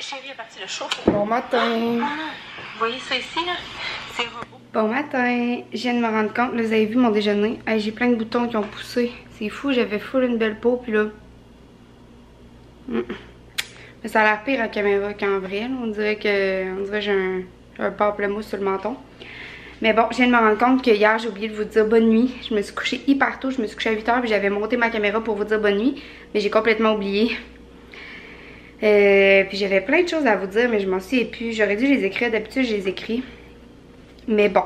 Chérie est partie le chauffe. Bon matin. Vous voyez ça ici, là? C'est robot. Bon matin. Je viens de me rendre compte, là, vous avez vu mon déjeuner. Hey, j'ai plein de boutons qui ont poussé. C'est fou, j'avais full une belle peau, puis là... Mais ça a l'air pire en caméra qu'en vrai. Là. On dirait que j'ai un pamplemousse sur le menton. Mais bon, je viens de me rendre compte que hier, j'ai oublié de vous dire bonne nuit. Je me suis couchée hyper tôt, je me suis couchée à 8h, puis j'avais monté ma caméra pour vous dire bonne nuit. Mais j'ai complètement oublié. Puis j'avais plein de choses à vous dire, mais je m'en souviens plus. J'aurais dû les écrire, d'habitude je les écris. Mais bon,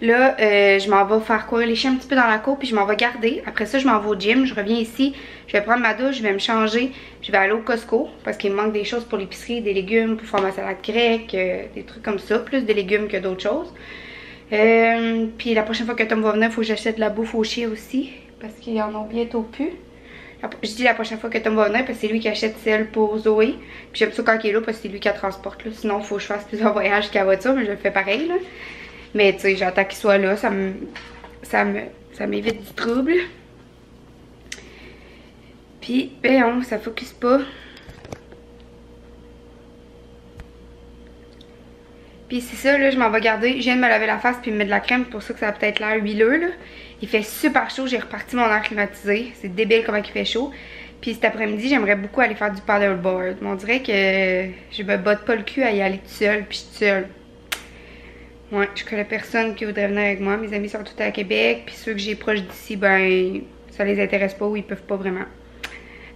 là, je m'en vais faire courir les chiens un petit peu dans la cour, puis je m'en vais garder. Après ça, je m'en vais au gym, je reviens ici, je vais prendre ma douche, je vais me changer. Je vais aller au Costco, parce qu'il me manque des choses pour l'épicerie, des légumes, pour faire ma salade grecque, des trucs comme ça, plus de légumes que d'autres choses. Puis la prochaine fois que Tom va venir, il faut que j'achète de la bouffe aux chiens aussi, parce qu'ils en ont bientôt plus. Je dis la prochaine fois que Tom va venir parce que c'est lui qui achète celle pour Zoé. Puis j'aime ça quand il est là parce que c'est lui qui la transporte. Là. Sinon, il faut que je fasse plusieurs voyages jusqu'à la voiture, mais je le fais pareil. Là. Mais tu sais, j'attends qu'il soit là. Ça m'évite du trouble. Puis, ben, ça focus pas. Puis c'est ça, là, je m'en vais garder. Je viens de me laver la face puis me mettre de la crème. C'est pour ça que ça a peut-être l'air huileux, là. Il fait super chaud, j'ai reparti mon air climatisé. C'est débile comment il fait chaud. Puis cet après-midi, j'aimerais beaucoup aller faire du paddleboard. Mais on dirait que je me botte pas le cul à y aller toute seule, puis je suis seule. Ouais, je connais personne qui voudrait venir avec moi. Mes amis sont tous à Québec, puis ceux que j'ai proches d'ici, ben, ça les intéresse pas ou ils peuvent pas vraiment.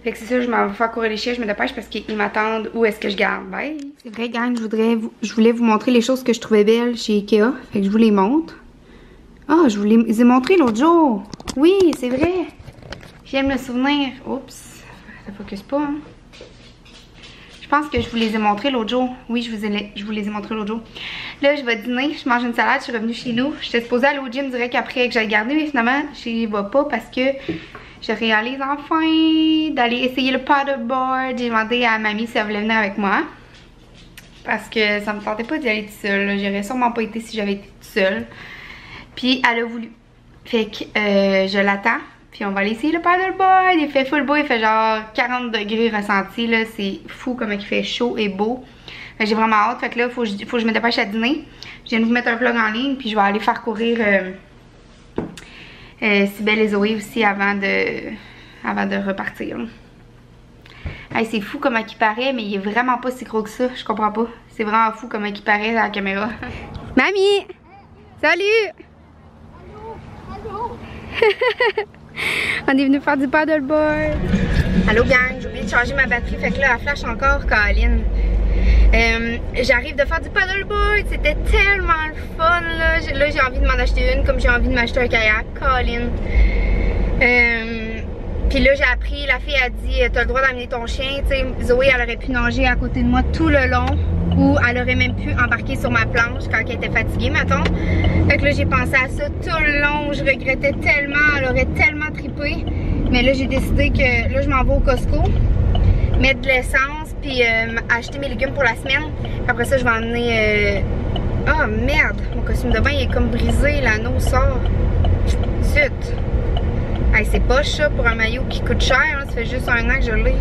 Fait que c'est ça, je m'en vais faire courir les chiens, je me dépêche parce qu'ils m'attendent où est-ce que je garde. Bye! C'est vrai, gang, je voulais vous montrer les choses que je trouvais belles chez Ikea. Fait que je vous les montre. Ah, je vous les ai montrées l'autre jour. Oui, c'est vrai. Je viens de me souvenir. Oups, ça focus pas, hein. Je pense que je vous les ai montrées l'autre jour. Oui, je vous les ai montrées l'autre jour. Là, je vais dîner, je mange une salade, je suis revenue chez nous. J'étais supposée aller au gym direct après que j'aille garder, mais finalement, je n'y vais pas parce que je réalise enfin d'aller essayer le paddleboard. J'ai demandé à mamie si elle voulait venir avec moi. Parce que ça me tentait pas d'y aller toute seule. J'aurais sûrement pas été si j'avais été toute seule. Puis elle a voulu. Fait que je l'attends. Puis on va aller essayer le paddleboard. Il fait full beau. Il fait genre 40 degrés ressenti. Là, c'est fou comme il fait chaud et beau. Fait que j'ai vraiment hâte. Fait que là, faut que je me dépêche à dîner. Je viens de vous mettre un vlog en ligne. Puis je vais aller faire courir Cybelle et Zoé aussi avant de repartir. Hey, c'est fou comment il paraît. Mais il est vraiment pas si gros que ça. Je comprends pas. C'est vraiment fou comment il paraît à la caméra. Mamie! Salut! On est venu faire du paddleboard. Allô gang, j'ai oublié de changer ma batterie, fait que là elle flash encore, Colin. J'arrive de faire du paddleboard, c'était tellement le fun là. Là j'ai envie de m'en acheter une comme j'ai envie de m'acheter un kayak, Colin. Puis là j'ai appris, la fille a dit t'as le droit d'amener ton chien, tu sais. Zoé elle aurait pu nager à côté de moi tout le long. Ou elle aurait même pu embarquer sur ma planche quand elle était fatiguée, mettons. Fait que là, j'ai pensé à ça tout le long. Je regrettais tellement. Elle aurait tellement trippé. Mais là, j'ai décidé que là, je m'en vais au Costco, mettre de l'essence, puis acheter mes légumes pour la semaine. Puis après ça, je vais emmener... Oh, merde! Mon costume de bain, il est comme brisé. L'anneau sort. Zut! Hey, c'est pas ça pour un maillot qui coûte cher. Hein. Ça fait juste 1 an que je l'ai.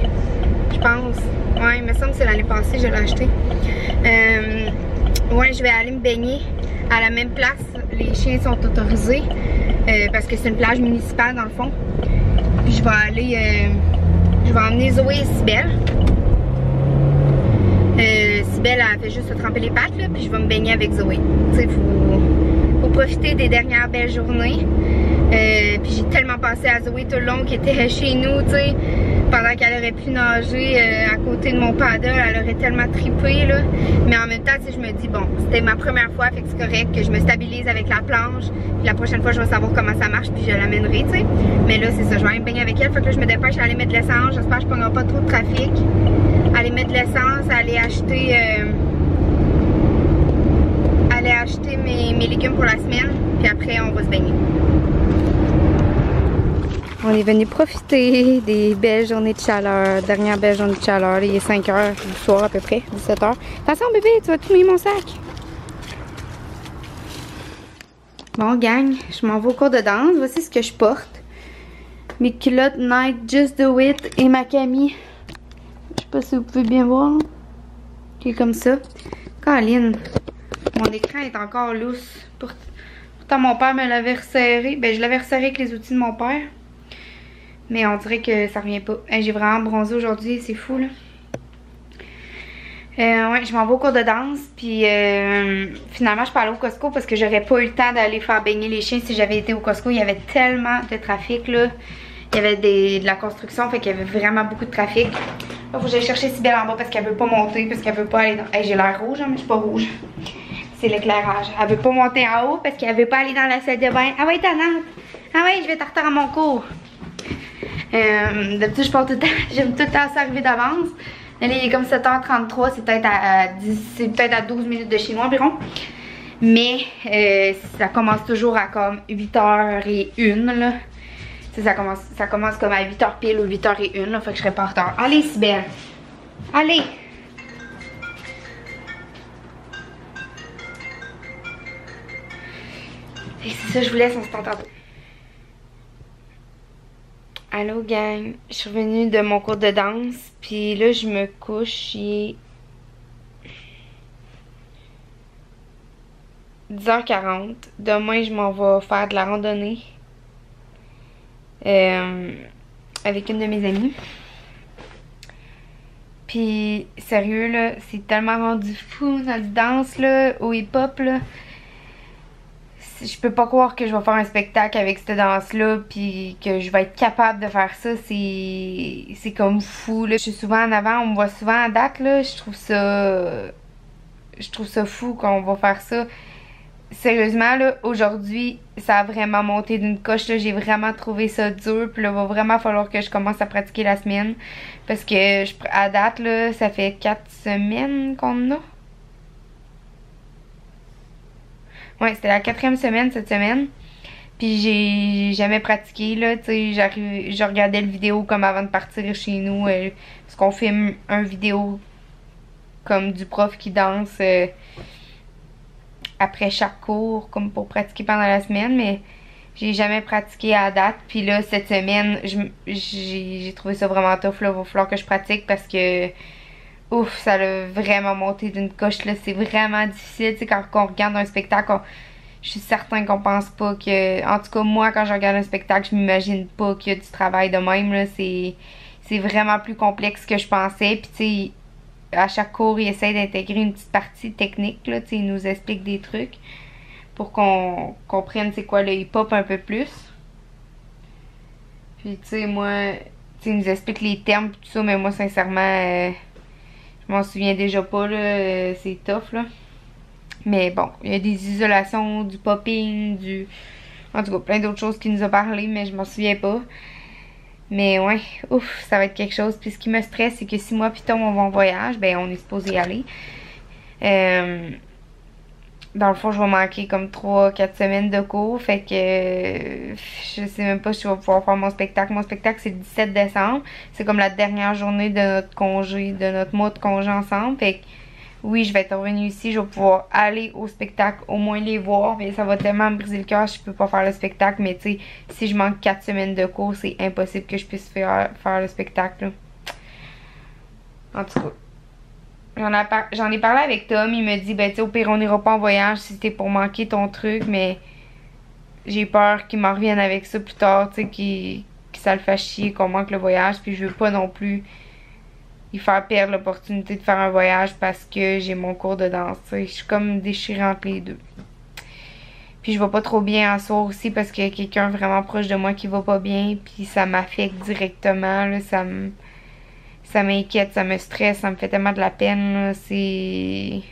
Je pense. Ouais, il me semble que c'est l'année passée que je l'ai acheté. Ouais, je vais aller me baigner à la même place. Les chiens sont autorisés parce que c'est une plage municipale dans le fond. Puis je vais aller, je vais emmener Zoé et Cybelle. Cybelle, elle fait juste se tremper les pattes là, puis je vais me baigner avec Zoé. Tu sais, faut profiter des dernières belles journées. Puis j'ai tellement pensé à Zoé tout le long qui était chez nous, tu sais. Pendant qu'elle aurait pu nager à côté de mon paddle, elle aurait tellement trippé là. Mais en même temps, tu sais, je me dis bon, c'était ma première fois, fait que c'est correct que je me stabilise avec la planche. Puis la prochaine fois, je vais savoir comment ça marche, puis je l'amènerai, tu sais. Mais là, c'est ça, je vais aller me baigner avec elle, fait que là, je me dépêche à aller mettre de l'essence. J'espère que je ne prendrai pas trop de trafic. Aller mettre de l'essence, aller acheter mes légumes pour la semaine, puis après, on va se baigner. On est venu profiter des belles journées de chaleur, dernière belle journée de chaleur. Il est 5h du soir à peu près, 17h. Attention bébé, tu vas tout mouiller mon sac. Bon gang, je m'en vais au cours de danse. Voici ce que je porte. Mes culottes Nike Just Do It et ma Camille. Je sais pas si vous pouvez bien voir. qui est comme ça. Caroline, mon écran est encore lousse. Pourtant, mon père me l'avait resserré. Ben, je l'avais resserré avec les outils de mon père. Mais on dirait que ça revient pas. Hey, j'ai vraiment bronzé aujourd'hui, c'est fou, là. Ouais, je m'en vais au cours de danse. Puis finalement, je suis pas allée au Costco parce que j'aurais pas eu le temps d'aller faire baigner les chiens si j'avais été au Costco. Il y avait tellement de trafic, là. Il y avait de la construction, fait qu'il y avait vraiment beaucoup de trafic. Là, faut que j'aille chercher Cybèle en bas parce qu'elle veut pas monter, parce qu'elle veut pas aller dans... Hey, j'ai l'air rouge, hein, mais je suis pas rouge. C'est l'éclairage. Elle veut pas monter en haut parce qu'elle veut pas aller dans la salle de bain. Ah ouais, tannante. Ah ouais, je vais être en retard à mon cours. D'habitude, je pars tout le temps. J'aime tout le temps ça arriver d'avance. Là, il est comme 7h33, c'est peut-être à 12 minutes de chez moi environ. Mais ça commence toujours à comme 8h01 là. Ça commence comme à 8h pile ou 8h01 là, fait que je serai pas en retard. Allez Cybèle! Allez! Et c'est ça, je vous laisse, on se tente tantôt. Allô gang, je suis revenue de mon cours de danse, puis là je me couche, il est 10h40. Demain je m'en vais faire de la randonnée avec une de mes amies. Puis sérieux là, c'est tellement rendu fou dans la danse là, au hip-hop là. Je peux pas croire que je vais faire un spectacle avec cette danse-là puis que je vais être capable de faire ça. C'est comme fou, là. Je suis souvent en avant, on me voit souvent à date, là. Je trouve ça fou qu'on va faire ça. Sérieusement, là, aujourd'hui, ça a vraiment monté d'une coche, là. J'ai vraiment trouvé ça dur. Puis là, il va vraiment falloir que je commence à pratiquer la semaine. Parce que, à date, là, ça fait 4 semaines qu'on a. Ouais, c'était la 4e semaine cette semaine. Puis j'ai jamais pratiqué, là, tu sais, je regardais le vidéo comme avant de partir chez nous. Parce qu'on filme un vidéo comme du prof qui danse après chaque cours, comme pour pratiquer pendant la semaine. Mais j'ai jamais pratiqué à date. Puis là, cette semaine, j'ai trouvé ça vraiment tough, là. Il va falloir que je pratique parce que... Ouf, ça a vraiment monté d'une coche, là. C'est vraiment difficile, tu sais, quand on regarde un spectacle, je suis certaine qu'on pense pas que... En tout cas, moi, quand je regarde un spectacle, je m'imagine pas qu'il y a du travail de même, là. C'est vraiment plus complexe que je pensais. Puis, tu sais, à chaque cours, il essaie d'intégrer une petite partie technique, là. Tu sais, il nous explique des trucs pour qu'on comprenne c'est quoi le hip-hop un peu plus. Puis, tu sais, moi... Tu sais, il nous explique les termes tout ça, mais moi, sincèrement... je m'en souviens déjà pas, là, c'est tough, là. Mais bon, il y a des isolations, du popping, en tout cas, plein d'autres choses qu'il nous a parlé, mais je m'en souviens pas. Mais ouais, ouf, ça va être quelque chose. Puis ce qui me stresse, c'est que si moi pis Tom on va en voyage, ben on est supposé y aller. Dans le fond, je vais manquer comme 3-4 semaines de cours. Fait que je sais même pas si je vais pouvoir faire mon spectacle. Mon spectacle, c'est le 17 décembre. C'est comme la dernière journée de notre congé, de notre mois de congé ensemble. Fait que oui, je vais être revenue ici. Je vais pouvoir aller au spectacle, au moins les voir. Mais ça va tellement me briser le cœur, je peux pas faire le spectacle. Mais tu sais, si je manque 4 semaines de cours, c'est impossible que je puisse faire le spectacle, là. En tout cas. J'en ai parlé avec Tom, il me dit, ben tu sais, au pire on n'ira pas en voyage si c'était pour manquer ton truc, mais j'ai peur qu'il m'en revienne avec ça plus tard, tu sais, que ça le fasse chier, qu'on manque le voyage, puis je veux pas non plus y faire perdre l'opportunité de faire un voyage parce que j'ai mon cours de danse, tu sais, je suis comme déchirée entre les deux. Puis je vais pas trop bien en soir aussi parce qu'il y a quelqu'un vraiment proche de moi qui va pas bien, puis ça m'affecte directement, là, ça m'inquiète, ça me stresse, ça me fait tellement de la peine, là. C'est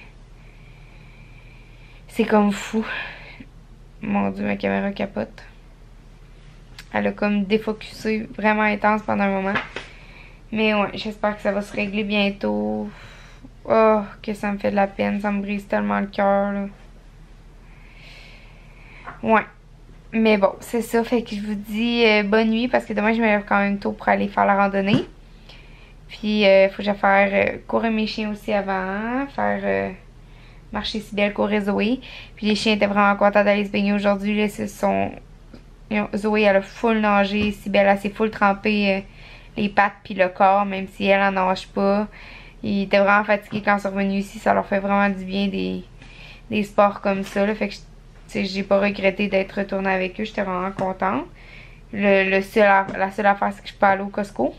comme fou. Mon Dieu, ma caméra capote. Elle a comme défocusé vraiment intense pendant un moment. Mais ouais, j'espère que ça va se régler bientôt. Oh, que ça me fait de la peine, ça me brise tellement le cœur, là. Ouais. Mais bon, c'est ça, fait que je vous dis bonne nuit parce que demain je me lève quand même tôt pour aller faire la randonnée. Puis, faut que j'aille faire courir mes chiens aussi avant, faire marcher Cybèle, courir Zoé. Puis les chiens étaient vraiment contents d'aller se baigner aujourd'hui. Là, Zoé, elle a full nagé, Cybèle, elle s'est full trempé les pattes puis le corps, même si elle en nage pas. Ils étaient vraiment fatigués quand ils sont revenus ici. Ça leur fait vraiment du bien des sports comme ça. Là. Fait que j'ai pas regretté d'être retournée avec eux. J'étais vraiment contente. La seule affaire, c'est que je peux aller au Costco.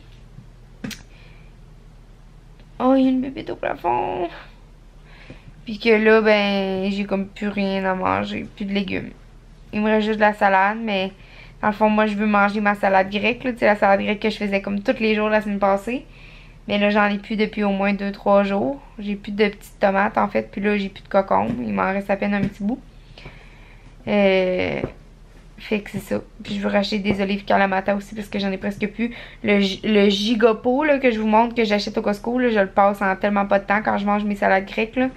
Oh, il y a une bébête au plafond. Puis que là, ben, j'ai comme plus rien à manger. Plus de légumes. Il me reste juste de la salade, mais dans le fond, moi, je veux manger ma salade grecque. Tu sais, la salade grecque que je faisais comme tous les jours la semaine passée. Mais là, j'en ai plus depuis au moins 2-3 jours. J'ai plus de petites tomates, en fait. Puis là, j'ai plus de cocombes. Il m'en reste à peine un petit bout. Fait que c'est ça. Puis je veux racheter des olives Kalamata aussi parce que j'en ai presque plus. Le gigopo là, que je vous montre que j'achète au Costco, là, je le passe en tellement pas de temps quand je mange mes salades grecques. Là.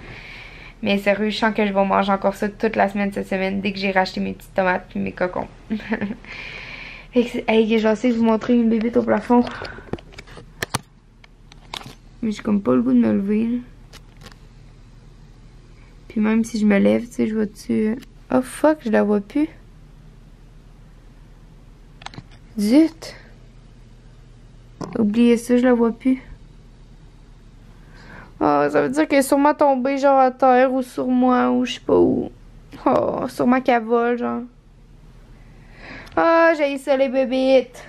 Mais sérieux, je sens que je vais manger encore ça toute la semaine cette semaine dès que j'ai racheté mes petites tomates puis mes cocons. Fait que hey, je vais essayer de vous montrer une bébête au plafond. Mais j'ai comme pas le goût de me lever. Là. Puis même si je me lève, tu sais, je vois dessus. Oh fuck, je la vois plus. Zut! Oubliez ça, je la vois plus. Oh, ça veut dire qu'elle est sûrement tombée genre à terre ou sur moi ou je sais pas où. Oh, sûrement qu'elle vole, genre. Oh, j'ai ça les bébites.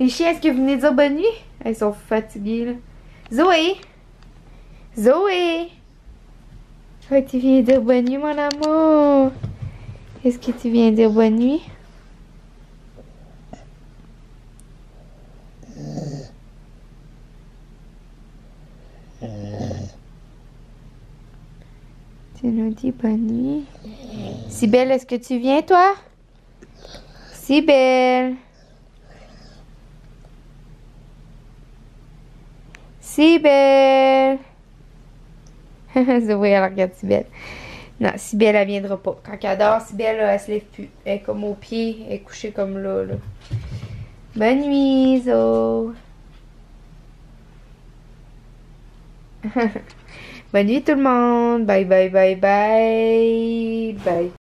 Les chiens, est-ce que vous venez dire bonne nuit? Ils sont fatigués, là. Zoé! Zoé! Oh, tu viens dire bonne nuit, mon amour? Est-ce que tu viens dire bonne nuit? Tu nous dis bonne nuit. Cybèle, est-ce que tu viens, toi? Cybèle. Cybèle. Zoé, elle regarde Cybèle. Non, Cybèle, elle viendra pas. Quand elle dort, Cybèle, elle se lève plus. Elle est comme au pied. Elle est couchée comme là. Bonne nuit, Zo. Bonne nuit tout le monde. Bye bye bye bye. Bye.